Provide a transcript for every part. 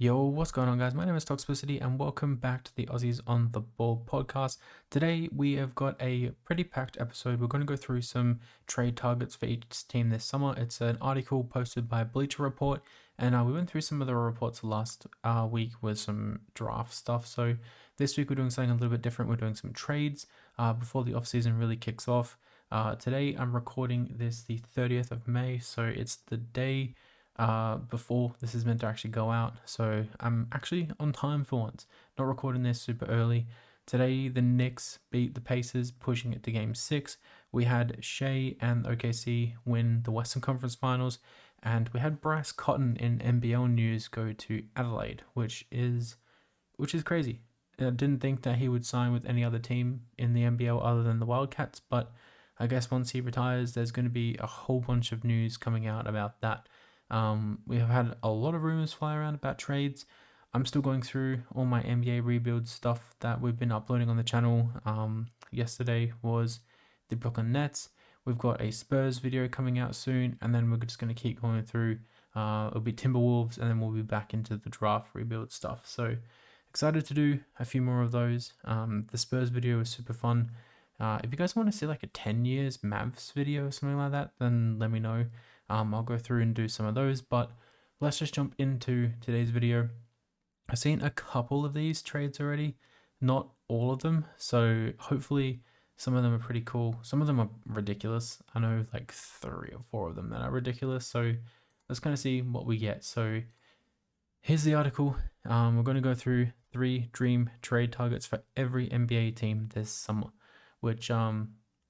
Yo, what's going on, guys? My name is Toxicity, and welcome back to the Aussies on the Ball podcast. Today, we have got a pretty packed episode. We're going to go through some trade targets for each team this summer. It's an article posted by Bleacher Report, and we went through some of the reports last week with some draft stuff. So this week, we're doing something a little bit different. We're doing some trades before the offseason really kicks off. Today, I'm recording this the 30th of May, so it's the day before this is meant to actually go out, so I'm actually on time for once, not recording this super early. Today the Knicks beat the Pacers, pushing it to game 6. We had Shea and OKC win the Western Conference Finals, and we had Bryce Cotton in NBL news go to Adelaide, which is crazy. I didn't think that he would sign with any other team in the NBL other than the Wildcats, but I guess once he retires, there's going to be a whole bunch of news coming out about that. We have had a lot of rumors fly around about trades. I'm still going through all my NBA Rebuilds stuff that we've been uploading on the channel. Yesterday was the Brooklyn Nets. We've got a Spurs video coming out soon, and then we're just going to keep going through. It'll be Timberwolves, and then we'll be back into the draft rebuild stuff. So excited to do a few more of those. The Spurs video is super fun. If you guys want to see like a 10 years Mavs video or something like that, then let me know. I'll go through and do some of those, but let's just jump into today's video. I've seen a couple of these trades already, not all of them, so hopefully some of them are pretty cool. Some of them are ridiculous. I know like 3 or 4 of them that are ridiculous, so let's kind of see what we get. So here's the article. We're going to go through 3 dream trade targets for every NBA team this summer, which yeah,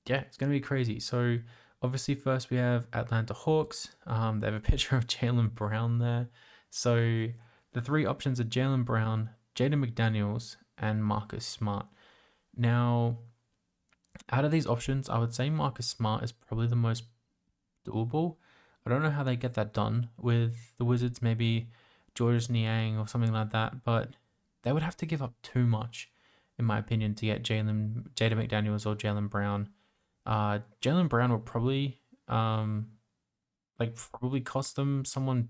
it's going to be crazy. So obviously, first we have Atlanta Hawks. They have a picture of Jaylen Brown there. So the 3 options are Jaylen Brown, Jaden McDaniels, and Marcus Smart. Now, out of these options, I would say Marcus Smart is probably the most doable. I don't know how they get that done with the Wizards, maybe Georges Niang or something like that, but they would have to give up too much, in my opinion, to get Jaden McDaniels or Jaylen Brown. Jaylen Brown will probably probably cost them someone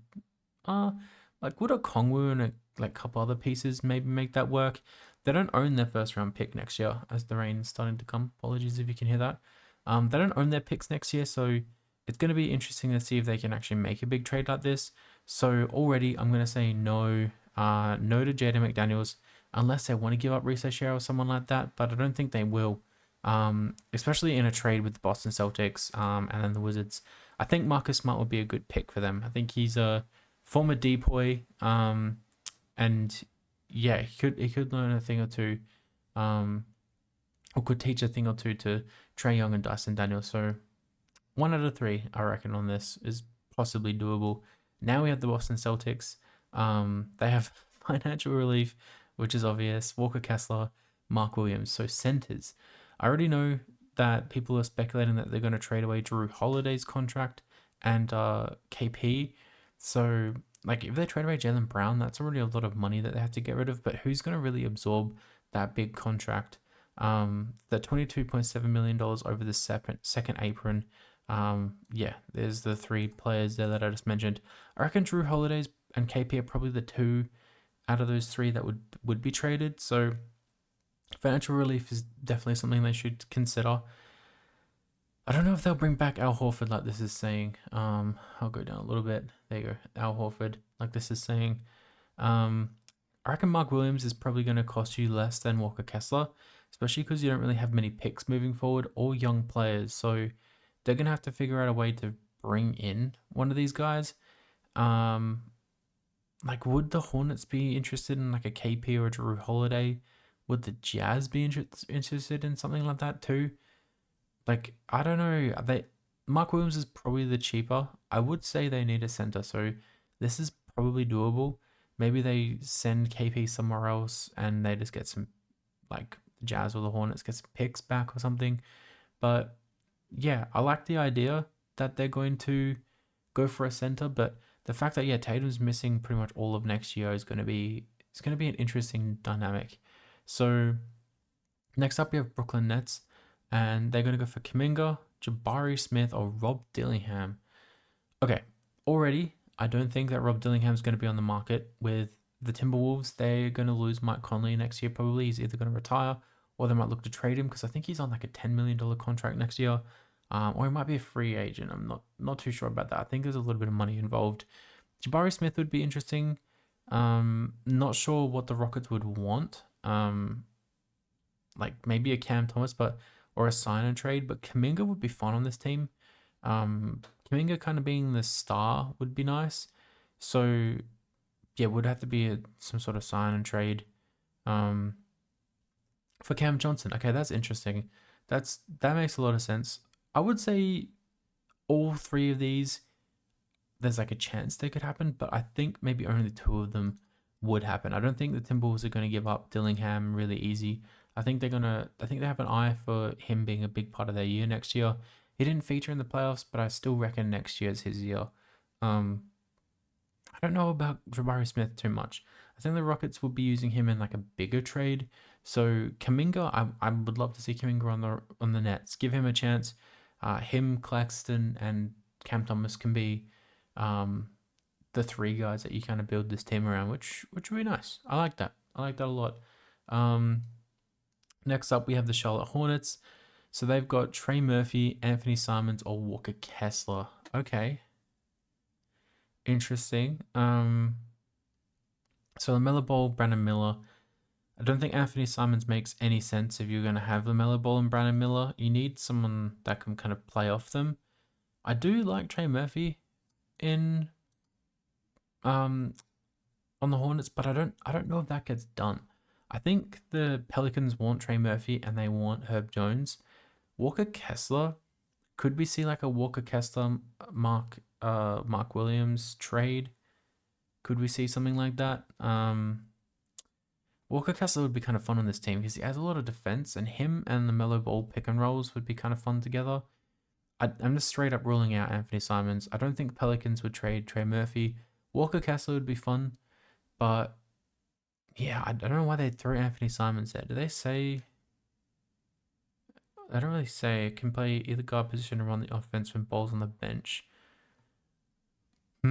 like would a Kongwu and a couple other pieces maybe make that work. They don't own their first round pick next year, as the rain's starting to come. Apologies if you can hear that. They don't own their picks next year, so it's going to be interesting to see if they can actually make a big trade like this. So already I'm going to say no to Jaden McDaniels unless they want to give up Risa Share or someone like that, but I don't think they will. Especially in a trade with the Boston Celtics and then the Wizards. I think Marcus Smart would be a good pick for them. I think he's a former depoy, and yeah, he could learn a thing or two, or could teach a thing or two to Trae Young and Dyson Daniels. So 1 out of 3, I reckon, on this is possibly doable. Now we have the Boston Celtics. They have financial relief, which is obvious. Walker Kessler, Mark Williams. So centers. I already know that people are speculating that they're going to trade away Drew Holiday's contract and KP. So, like, if they trade away Jaylen Brown, that's already a lot of money that they have to get rid of. But who's going to really absorb that big contract? The $22.7 million over the second apron. Yeah, there's the 3 players there that I just mentioned. I reckon Drew Holiday's and KP are probably the 2 out of those 3 that would be traded. So financial relief is definitely something they should consider. I don't know if they'll bring back Al Horford like this is saying. I'll go down a little bit. There you go. Al Horford, like this is saying. I reckon Mark Williams is probably going to cost you less than Walker Kessler, especially because you don't really have many picks moving forward or young players. So they're going to have to figure out a way to bring in one of these guys. Like, would the Hornets be interested in like a KP or a Drew Holiday? Would the Jazz be interested in something like that too? Like, I don't know. Mark Williams is probably the cheaper. I would say they need a center, so this is probably doable. Maybe they send KP somewhere else and they just get some, like, the Jazz or the Hornets get some picks back or something. But yeah, I like the idea that they're going to go for a center, but the fact that Tatum's missing pretty much all of next year is going to be an interesting dynamic. So next up we have Brooklyn Nets, and they're going to go for Kuminga, Jabari Smith, or Rob Dillingham. Okay, already I don't think that Rob Dillingham's going to be on the market with the Timberwolves, they're going to lose Mike Conley next year probably. He's either going to retire or they might look to trade him because I think he's on like a $10 million contract next year. Or he might be a free agent. I'm not too sure about that. I think there's a little bit of money involved. Jabari Smith would be interesting. Not sure what the Rockets would want. Like maybe a Cam Thomas, or a sign and trade. But Kuminga would be fun on this team. Kuminga kind of being the star would be nice. So yeah, would have to be some sort of sign and trade. For Cam Johnson. Okay, that's interesting. That makes a lot of sense. I would say all three of these, there's like a chance they could happen, but I think maybe only two of them would happen. I don't think the Timberwolves are going to give up Dillingham really easy. I think they have an eye for him being a big part of their year next year. He didn't feature in the playoffs, but I still reckon next year is his year. I don't know about Jabari Smith too much. I think the Rockets would be using him in like a bigger trade. So Kuminga, I would love to see Kuminga on the Nets. Give him a chance. Him, Claxton, and Cam Thomas can be the three guys that you kind of build this team around, which would be nice. I like that. I like that a lot. Next up, we have the Charlotte Hornets. So they've got Trey Murphy, Anthony Simons, or Walker Kessler. Okay. Interesting. So LaMelo Ball, Brandon Miller. I don't think Anthony Simons makes any sense if you're going to have LaMelo Ball and Brandon Miller. You need someone that can kind of play off them. I do like Trey Murphy in on the Hornets, but I don't know if that gets done. I think the Pelicans want Trey Murphy and they want Herb Jones. Walker Kessler, could we see like a Walker Kessler Mark Williams trade? Could we see something like that? Walker Kessler would be kind of fun on this team because he has a lot of defense, and him and the Melo Ball pick and rolls would be kind of fun together. I'm just straight up ruling out Anthony Simons. I don't think Pelicans would trade Trey Murphy. Walker Kessler would be fun, but yeah, I don't know why they threw Anthony Simons there. Do they say? I don't really say. It can play either guard position or run the offense when Ball's on the bench. I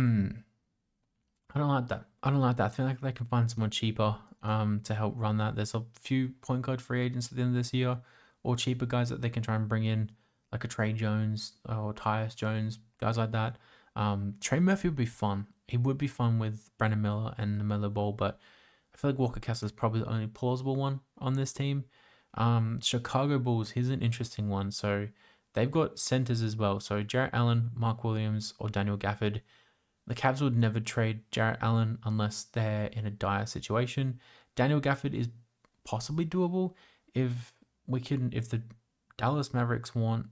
don't like that. I feel like they can find someone cheaper to help run that. There's a few point guard free agents at the end of this year, or cheaper guys that they can try and bring in, like a Trey Jones or Tyus Jones, guys like that. Trey Murphy would be fun. He would be fun with Brandon Miller and LaMelo Ball, but I feel like Walker Kessler is probably the only plausible one on this team. Chicago Bulls, here's an interesting one. So they've got centers as well. So Jarrett Allen, Mark Williams, or Daniel Gafford. The Cavs would never trade Jarrett Allen unless they're in a dire situation. Daniel Gafford is possibly doable if the Dallas Mavericks want.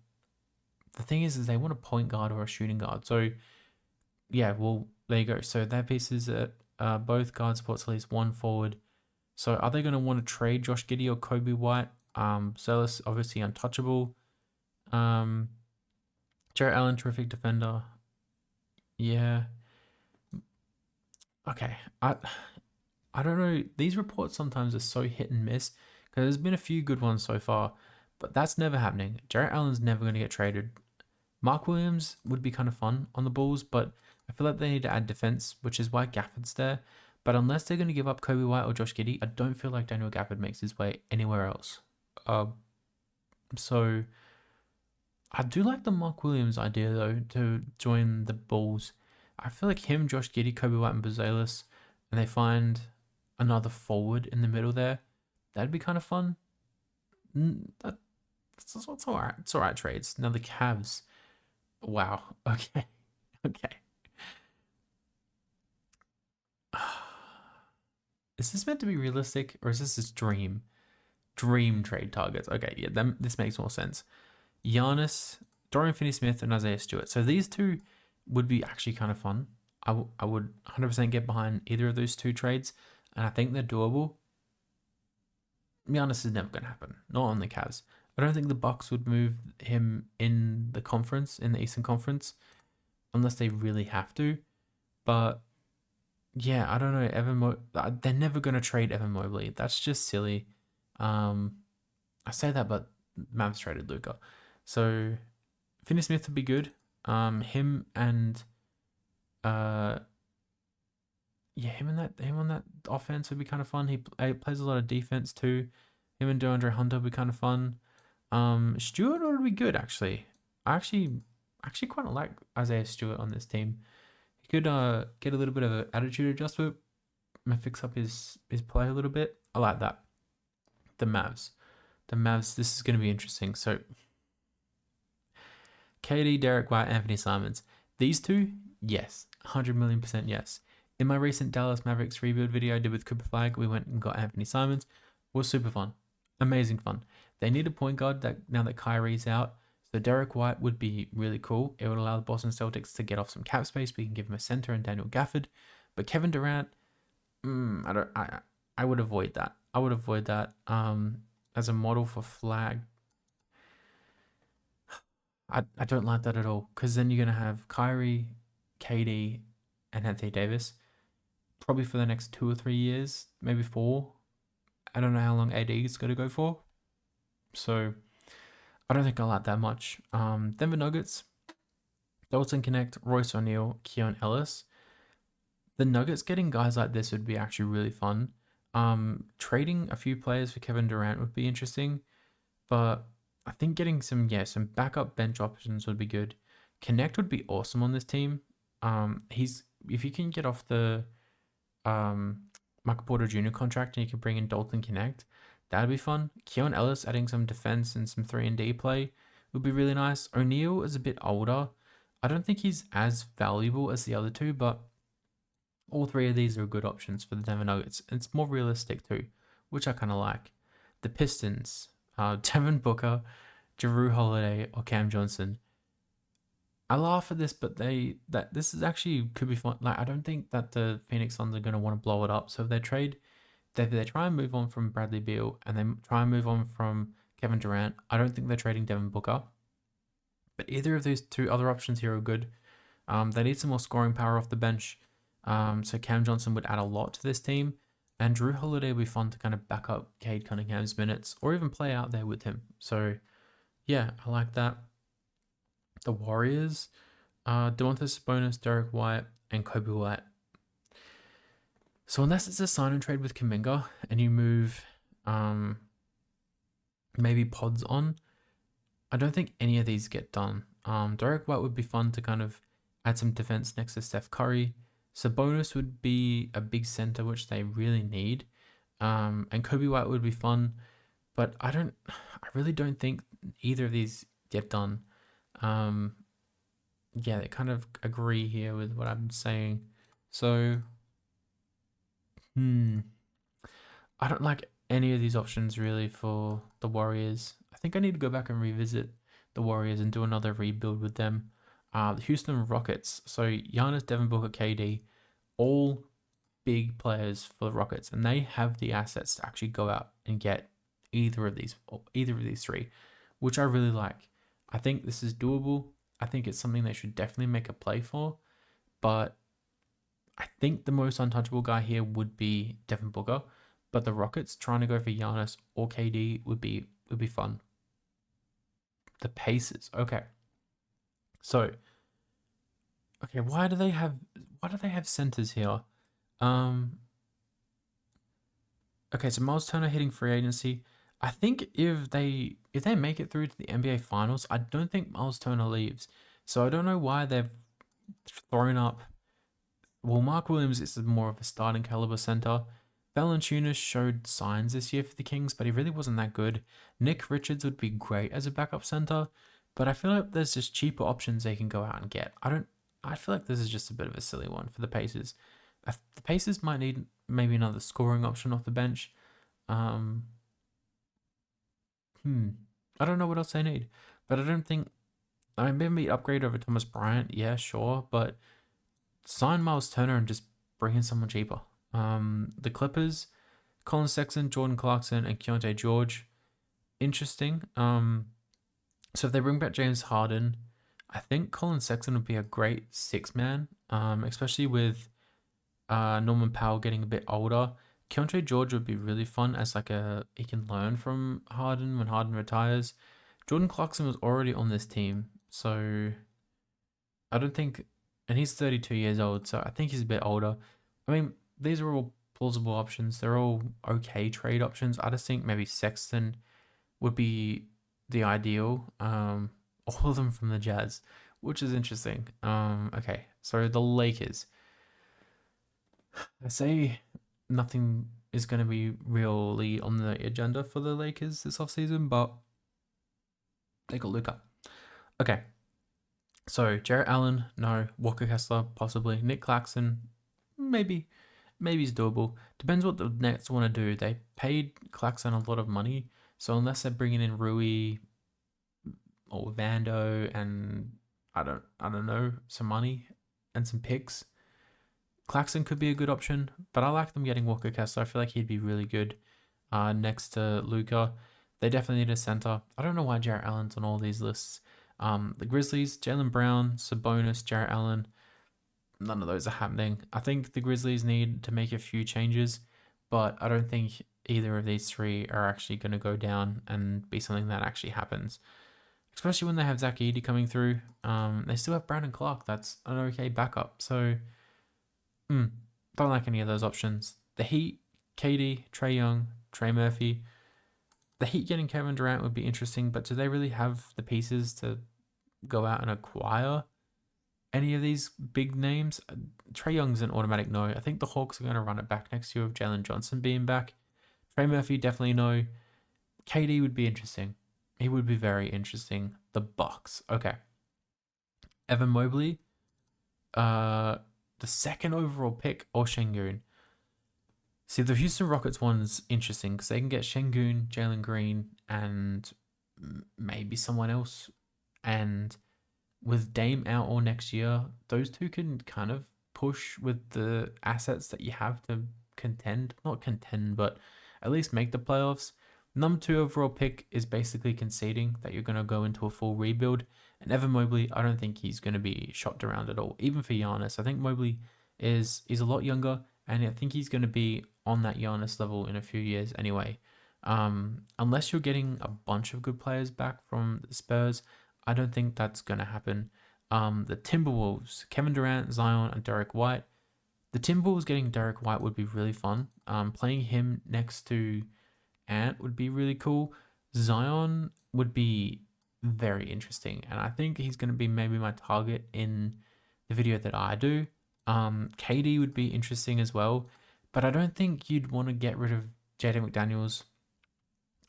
The thing is they want a point guard or a shooting guard. So yeah, well, there you go. So their pieces at both guard spots, at least one forward. So are they going to want to trade Josh Giddey or Kobe White? Zealous, obviously untouchable. Jarrett Allen, terrific defender. Yeah. Okay. I don't know. These reports sometimes are so hit and miss because there's been a few good ones so far, but that's never happening. Jarrett Allen's never going to get traded. Mark Williams would be kind of fun on the Bulls, but I feel like they need to add defense, which is why Gafford's there. But unless they're going to give up Kobe White or Josh Giddey, I don't feel like Daniel Gafford makes his way anywhere else. So I do like the Mark Williams idea though to join the Bulls. I feel like him, Josh Giddey, Kobe White, and Bazelis, and they find another forward in the middle there. That'd be kind of fun. It's all right. It's all right trades. Now the Cavs. Wow. Okay. Okay. Is this meant to be realistic or is this dream trade targets? Okay, yeah, this makes more sense. Giannis, Dorian Finney-Smith, and Isaiah Stewart. So these two would be actually kind of fun. I would 100% get behind either of those two trades, and I think they're doable. Giannis is never going to happen. Not on the Cavs. I don't think the Bucks would move him in the conference, in the Eastern Conference, unless they really have to. But yeah, I don't know. They're never going to trade Evan Mobley. That's just silly. I say that, but Mavs traded Luka. So Finney-Smith would be good. Him and yeah, him on that offense would be kind of fun. He plays a lot of defense too. Him and DeAndre Hunter would be kind of fun. Stewart would be good actually. I actually quite like Isaiah Stewart on this team. He could get a little bit of an attitude adjustment and fix up his play a little bit. I like that. The Mavs. This is going to be interesting. So, KD, Derek White, Anthony Simons. These two, yes, 100 million% yes. In my recent Dallas Mavericks rebuild video I did with Cooper Flag, we went and got Anthony Simons. It was super fun. Amazing fun. They need a point guard that now that Kyrie's out. So Derek White would be really cool. It would allow the Boston Celtics to get off some cap space. We can give him a center and Daniel Gafford. But Kevin Durant, I would avoid that. As a model for Flag, I don't like that at all, because then you're gonna have Kyrie, KD, and Anthony Davis probably for the next 2 or 3 years, maybe 4. I don't know how long AD is gonna go for, so I don't think I like that much. Denver Nuggets, Dalton Connect, Royce O'Neal, Keon Ellis. The Nuggets getting guys like this would be actually really fun. Trading a few players for Kevin Durant would be interesting, but I think getting some backup bench options would be good. Connect would be awesome on this team. If you can get off the Michael Porter Jr. contract and you can bring in Dalton Connect, that'd be fun. Keon Ellis adding some defense and some 3-and-D play would be really nice. O'Neal is a bit older. I don't think he's as valuable as the other two, but all three of these are good options for the Denver Nuggets. It's more realistic too, which I kind of like. The Pistons, Devin Booker, Jrue Holiday, or Cam Johnson. I laugh at this, but this is actually could be fun. Like, I don't think that the Phoenix Suns are going to want to blow it up. So if they try and move on from Bradley Beal and they try and move on from Kevin Durant, I don't think they're trading Devin Booker. But either of these two other options here are good. They need some more scoring power off the bench. So Cam Johnson would add a lot to this team. And Jrue Holiday would be fun to kind of back up Cade Cunningham's minutes or even play out there with him. So, yeah, I like that. The Warriors, Domantas Sabonis, Derek White, and Kobe White. So unless it's a sign and trade with Kuminga and you move maybe pods on, I don't think any of these get done. Derek White would be fun to kind of add some defense next to Steph Curry. Sabonis would be a big center, which they really need. And Kobe White would be fun, but I really don't think either of these get done. Yeah, they kind of agree here with what I'm saying. So, I don't like any of these options really for the Warriors. I think I need to go back and revisit the Warriors and do another rebuild with them. The Houston Rockets. So Giannis, Devin Booker, KD, all big players for the Rockets, and they have the assets to actually go out and get either of these three, which I really like. I think this is doable. I think it's something they should definitely make a play for, but I think the most untouchable guy here would be Devin Booker, but the Rockets trying to go for Giannis or KD would be fun. The Pacers, okay. So, okay, why do they have centers here? Okay, so Miles Turner hitting free agency. I think if they make it through to the NBA Finals, I don't think Miles Turner leaves. So I don't know why they've thrown up. Well, Mark Williams is more of a starting caliber center. Valanciunas showed signs this year for the Kings, but he really wasn't that good. Nick Richards would be great as a backup center, but I feel like there's just cheaper options they can go out and get. I feel like this is just a bit of a silly one for the Pacers. The Pacers might need maybe another scoring option off the bench. I don't know what else they need, but I don't think. I mean, maybe upgrade over Thomas Bryant, yeah, sure, but sign Miles Turner and just bring in someone cheaper. The Clippers, Colin Sexton, Jordan Clarkson, and Keontae George. Interesting. So if they bring back James Harden, I think Colin Sexton would be a great 6-man, especially with Norman Powell getting a bit older. Keontae George would be really fun as he can learn from Harden when Harden retires. Jordan Clarkson was already on this team, so I don't think, and he's 32 years old, so I think he's a bit older. I mean, these are all plausible options. They're all okay trade options. I just think maybe Sexton would be the ideal. All of them from the Jazz, which is interesting. Okay, so the Lakers. I say nothing is going to be really on the agenda for the Lakers this offseason, but they got Luka. Okay, so Jarrett Allen, no. Walker Kessler, possibly. Nick Claxton, maybe. Maybe it's doable. Depends what the Nets want to do. They paid Claxton a lot of money, so unless they're bringing in Rui or Vando and I don't know, some money and some picks, Claxton could be a good option. But I like them getting Walker Kessler. I feel like he'd be really good next to Luka. They definitely need a center. I don't know why Jarrett Allen's on all these lists. The Grizzlies, Jaylen Brown, Sabonis, Jarrett Allen. None of those are happening. I think the Grizzlies need to make a few changes, but I don't think either of these three are actually going to go down and be something that actually happens. Especially when they have Zach Edey coming through. They still have Brandon Clark. That's an okay backup. So, don't like any of those options. The Heat, KD, Trae Young, Trey Murphy. The Heat getting Kevin Durant would be interesting, but do they really have the pieces to go out and acquire any of these big names? Trae Young's an automatic no. I think the Hawks are going to run it back next year with Jalen Johnson being back. Trey Murphy, definitely no. KD would be interesting. He would be very interesting. The Bucks. Okay. Evan Mobley. The second overall pick or Şengün. See, the Houston Rockets one's interesting because they can get Şengün, Jalen Green, and maybe someone else. And with Dame out all next year, those two can kind of push with the assets that you have to contend. Not contend, but at least make the playoffs. Number 2 overall pick is basically conceding that you're going to go into a full rebuild. And Evan Mobley, I don't think he's going to be shopped around at all. Even for Giannis, I think Mobley is a lot younger, and I think he's going to be on that Giannis level in a few years anyway. Unless you're getting a bunch of good players back from the Spurs, I don't think that's going to happen. The Timberwolves, Kevin Durant, Zion, and Derek White. The Timberwolves getting Derek White would be really fun. Playing him next to Ant would be really cool. Zion would be very interesting, and I think he's going to be maybe my target in the video that I do. KD would be interesting as well, but I don't think you'd want to get rid of Jaden McDaniels.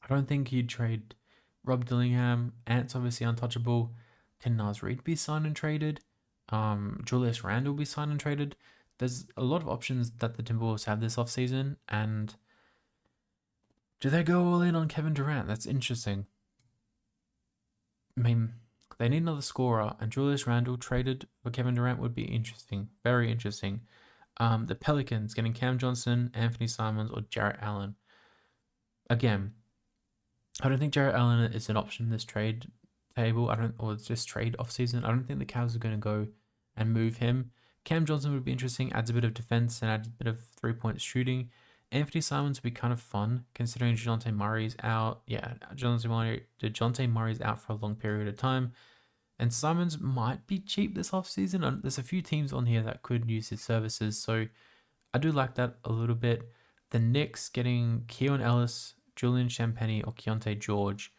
I don't think you'd trade Rob Dillingham. Ant's obviously untouchable. Can Naz Reid be signed and traded? Julius Randle be signed and traded? There's a lot of options that the Timberwolves have this offseason, and do they go all in on Kevin Durant? That's interesting. I mean, they need another scorer, and Julius Randle traded for Kevin Durant would be interesting. Very interesting. The Pelicans getting Cam Johnson, Anthony Simons, or Jarrett Allen. Again, I don't think Jarrett Allen is an option in this trade table. Or this trade offseason. I don't think the Cavs are going to go and move him. Cam Johnson would be interesting. Adds a bit of defense and adds a bit of 3-point shooting. Anthony Simons would be kind of fun considering DeJounte Murray's out. Yeah, DeJounte Murray's out for a long period of time. And Simons might be cheap this offseason. There's a few teams on here that could use his services. So I do like that a little bit. The Knicks getting Keon Ellis, Julian Champagnie, or Keontae George.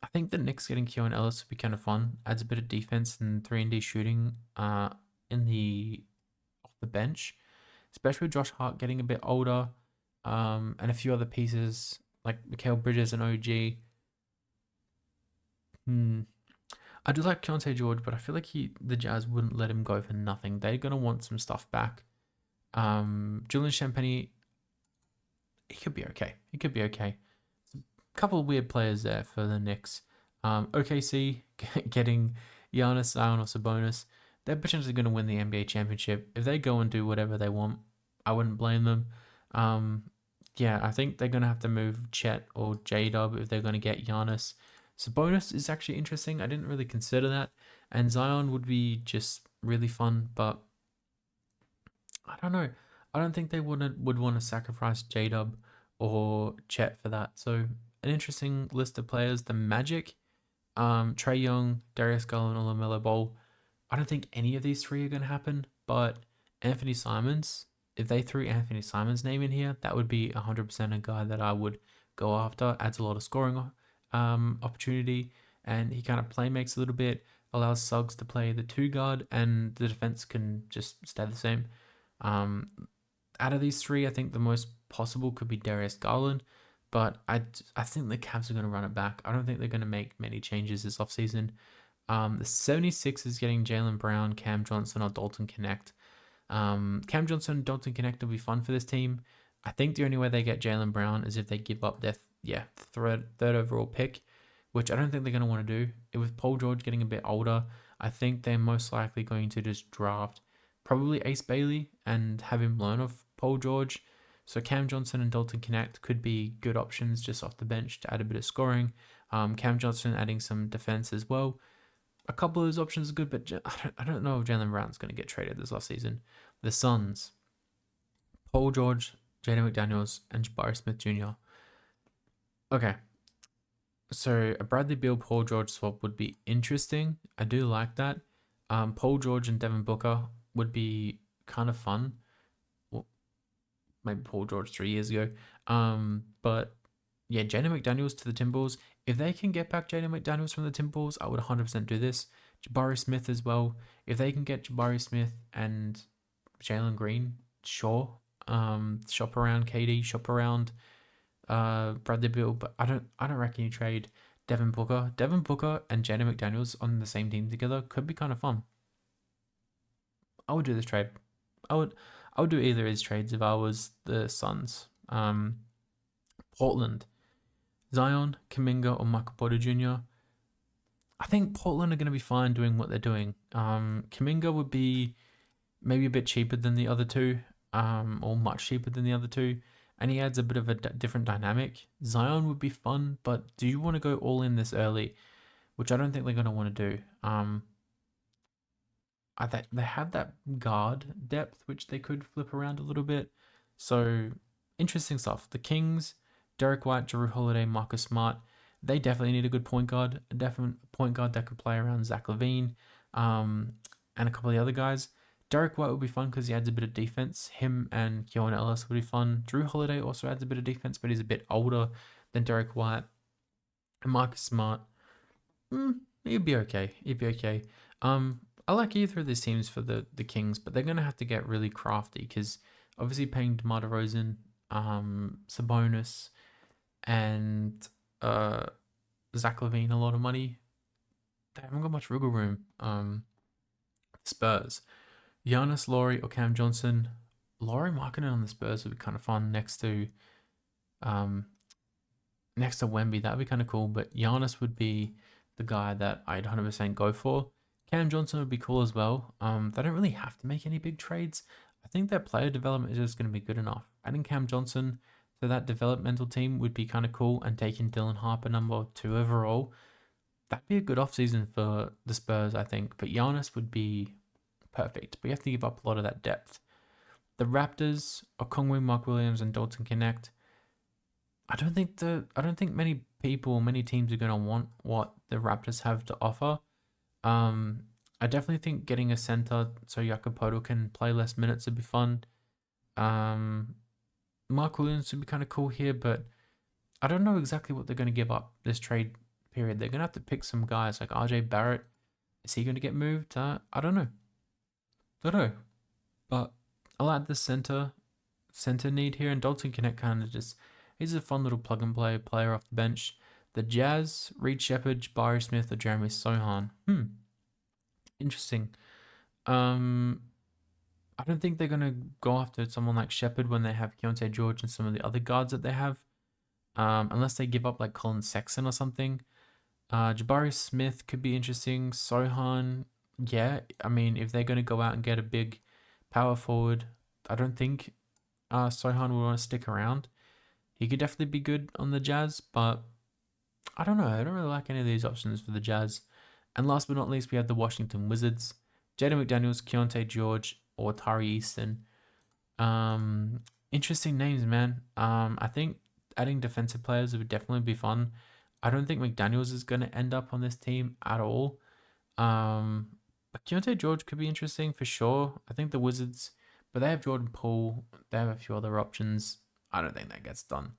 I think the Knicks getting Keon Ellis would be kind of fun. Adds a bit of defense and 3-and-D shooting off the bench. Especially with Josh Hart getting a bit older, and a few other pieces like Mikal Bridges and OG. I do like Keontae George, but I feel like the Jazz wouldn't let him go for nothing. They're gonna want some stuff back. Julian Champagnie, he could be okay. He could be okay. A couple of weird players there for the Knicks. OKC getting Giannis, Zion, or Sabonis. They're potentially going to win the NBA championship. If they go and do whatever they want, I wouldn't blame them. Yeah, I think they're going to have to move Chet or J-Dub if they're going to get Giannis. Sabonis is actually interesting. I didn't really consider that. And Zion would be just really fun, but I don't know. I don't think they would want to sacrifice J-Dub or Chet for that. So an interesting list of players. The Magic, Trae Young, Darius Garland, or LaMelo Ball. I don't think any of these three are going to happen, but Anthony Simons, if they threw Anthony Simons' name in here, that would be 100% a guy that I would go after. Adds a lot of scoring opportunity, and he kind of play makes a little bit, allows Suggs to play the two guard, and the defense can just stay the same. Out of these three, I think the most possible could be Darius Garland, but I think the Cavs are going to run it back. I don't think they're going to make many changes this offseason. The 76ers getting Jaylen Brown, Cam Johnson, or Dalton Connect. Cam Johnson and Dalton Connect will be fun for this team. I think the only way they get Jaylen Brown is if they give up their third overall pick, which I don't think they're going to want to do. With Paul George getting a bit older, I think they're most likely going to just draft probably Ace Bailey and have him learn off Paul George. So Cam Johnson and Dalton Connect could be good options just off the bench to add a bit of scoring. Cam Johnson adding some defense as well. A couple of those options are good, but I don't know if Jaylen Brown's going to get traded this offseason. The Suns, Paul George, Jaden McDaniels, and Jabari Smith Jr. Okay, so a Bradley Beal Paul George swap would be interesting. I do like that. Paul George and Devin Booker would be kind of fun. Well, maybe Paul George 3 years ago. But yeah, Jaden McDaniels to the Timberwolves. If they can get back Jaden McDaniels from the Timberwolves, I would 100% do this. Jabari Smith as well. If they can get Jabari Smith and Jalen Green, sure. Shop around KD, shop around Bradley Beal, but I don't reckon you trade Devin Booker. Devin Booker and Jaden McDaniels on the same team together could be kind of fun. I would do this trade. I would do either of these trades if I was the Suns. Portland, Zion, Kuminga, or Michael Porter Jr. I think Portland are going to be fine doing what they're doing. Kuminga would be maybe a bit cheaper than the other two, or much cheaper than the other two, and he adds a bit of a different dynamic. Zion would be fun, but do you want to go all in this early? Which I don't think they're going to want to do. They have that guard depth, which they could flip around a little bit. So, interesting stuff. The Kings, Derek White, Jrue Holiday, Marcus Smart, they definitely need a good point guard. A definite point guard that could play around Zach LaVine, and a couple of the other guys. Derek White would be fun because he adds a bit of defense. Him and Keon Ellis would be fun. Jrue Holiday also adds a bit of defense, but he's a bit older than Derek White. And Marcus Smart, he'd be okay. I like either of these teams for the Kings, but they're going to have to get really crafty because obviously paying DeMar DeRozan, Sabonis, and Zach LaVine a lot of money. They haven't got much wiggle room. Spurs, Giannis, Laurie, or Cam Johnson. Laurie marketing on the Spurs would be kind of fun next to Wemby. That would be kind of cool, but Giannis would be the guy that I'd 100% go for. Cam Johnson would be cool as well. They don't really have to make any big trades. I think their player development is just going to be good enough. Adding Cam Johnson to that developmental team would be kind of cool, and taking Dylan Harper number 2 overall, that'd be a good offseason for the Spurs, I think. But Giannis would be perfect, but you have to give up a lot of that depth. The Raptors, Okongwu, Mark Williams, and Dalton Connect. I don't think many teams are going to want what the Raptors have to offer. I definitely think getting a center so Jakob Poeltl can play less minutes would be fun. Mark Williams would be kind of cool here, but I don't know exactly what they're going to give up this trade period. They're going to have to pick some guys like RJ Barrett. Is he going to get moved? I don't know. But I'll add the center need here, and Dalton Connect kind of just, he's a fun little plug and play player off the bench. The Jazz, Reed Shepherd, Jabari Smith, or Jeremy Sohan. Interesting. I don't think they're going to go after someone like Shepherd when they have Keontae George and some of the other guards that they have. Unless they give up like Colin Sexton or something. Jabari Smith could be interesting. Sohan, yeah. I mean, if they're going to go out and get a big power forward, I don't think Sohan will want to stick around. He could definitely be good on the Jazz, but I don't know. I don't really like any of these options for the Jazz. And last but not least, we have the Washington Wizards. Jaden McDaniels, Keontae George, or Tari Easton. Interesting names, man. I think adding defensive players would definitely be fun. I don't think McDaniels is going to end up on this team at all. But Keontae George could be interesting for sure. I think the Wizards But they have Jordan Poole. They have a few other options. I don't think that gets done.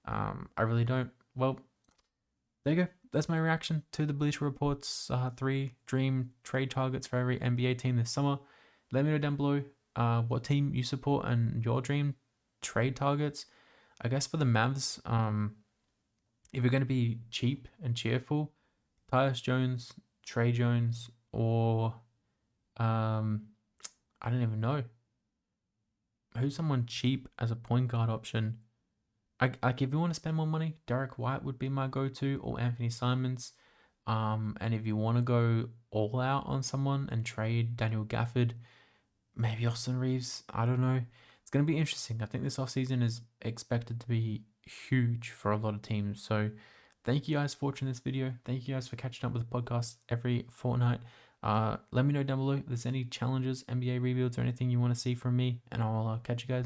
I really don't. Well, there you go. That's my reaction to the Bleacher Report's 3 dream trade targets for every NBA team this summer. Let me know down below what team you support and your dream trade targets. I guess for the Mavs, if you're going to be cheap and cheerful, Tyus Jones, Trey Jones, or I don't even know. Who's someone cheap as a point guard option? Like if you want to spend more money, Derek White would be my go-to, or Anthony Simons. And if you want to go all out on someone and trade Daniel Gafford, maybe Austin Reeves. I don't know. It's going to be interesting. I think this offseason is expected to be huge for a lot of teams. So thank you guys for watching this video. Thank you guys for catching up with the podcast every fortnight. Let me know down below if there's any challenges, NBA rebuilds, or anything you want to see from me, and I'll catch you guys